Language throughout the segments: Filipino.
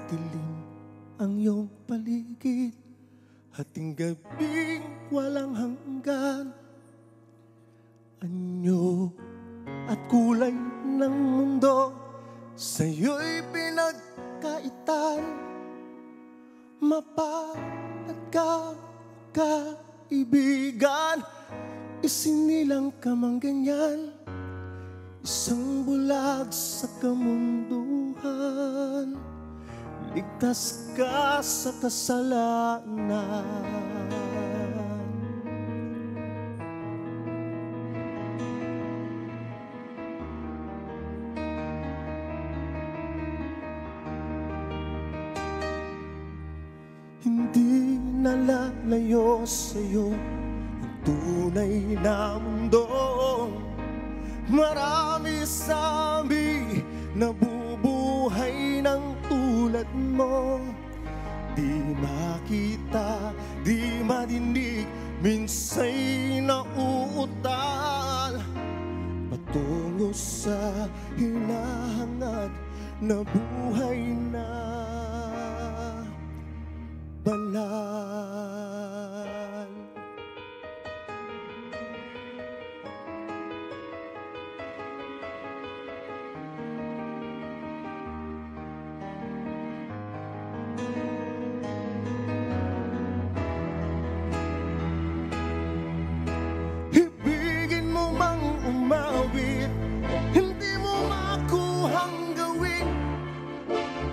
Madilim ang iyong paligid, hating gabing walang hanggan. Anyo at kulay ng mundo sa'yo'y pinagkaitan. Mapalad ka, kaibigan, isinilang ka mang ganyan. Isang bulag sa kamunduhan, ligtas ka sa kasalanan. Hindi nalalayo sa'yo ang tunay na mundo. Marami sa amin nabubuhay ng tulad mo. Di makita, di madinig, minsa'y nauutal patungo sa hinahangad na buhay na banal. Ibigin mo mang umawit, hindi mo makuhang gawin.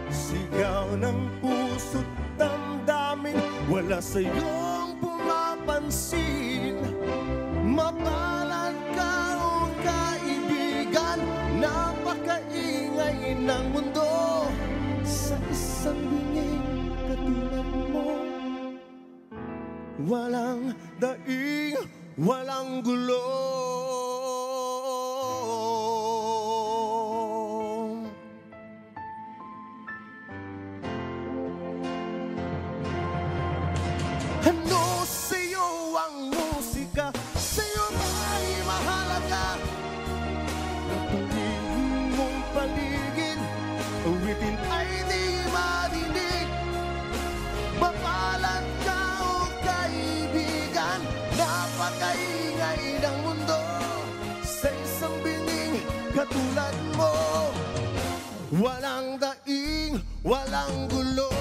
Sigaw ng puso't damdamin, wala sa'yong pumapansin. Mapalad ka o kaibigan, napakaingay ng mundo. Sa isang binging katulad mo, walang daing, walang gulo. Ano sa'yo ang musika? Sa'yo ba'y mahalaga? Napaligid mong paligid, awitin ay di madinig. Mapalad ka o kaibigan, napakaingay ng mundo. Sa isang binging katulad mo, walang daing, walang gulo.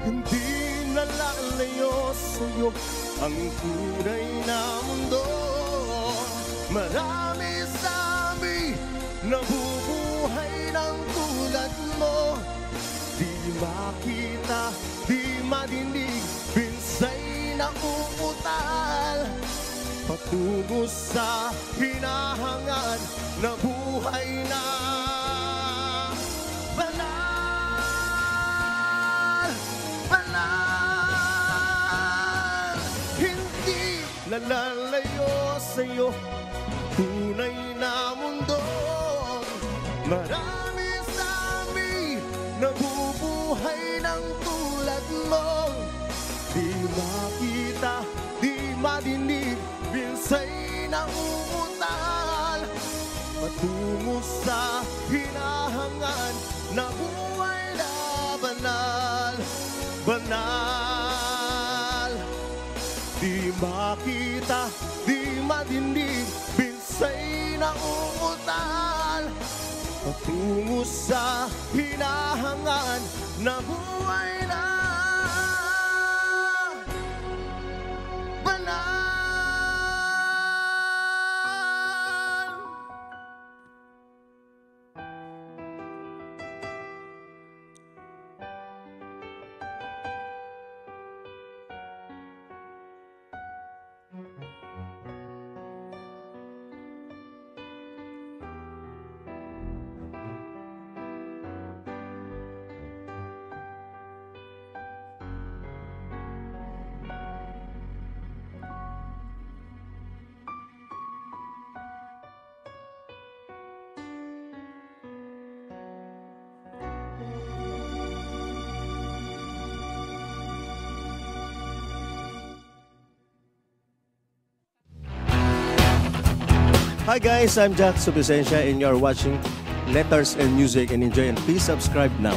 Hindi nalalayo sa'yo ang tunay na mundo. Marami sa amin nabubuhay ng tulad mo. Di makita, di madinig, pinsay na uutal patungo sa hinahangad na buhay na banal. Banal, hindi nalalayo sa'yo tunay na mundo. Marami sa amin nabubuhay ng tulad mo. Di makita, di madinig, minsa'y nauutal patungo sa hinahangad na buhay na banal. Banal, di makita, di madinig, minsa'y nauutal patungo sa hinahangad na buhay na banal. Hi guys, I'm Jack Subisensya and you're watching Letters and Music, and enjoy, and please subscribe now.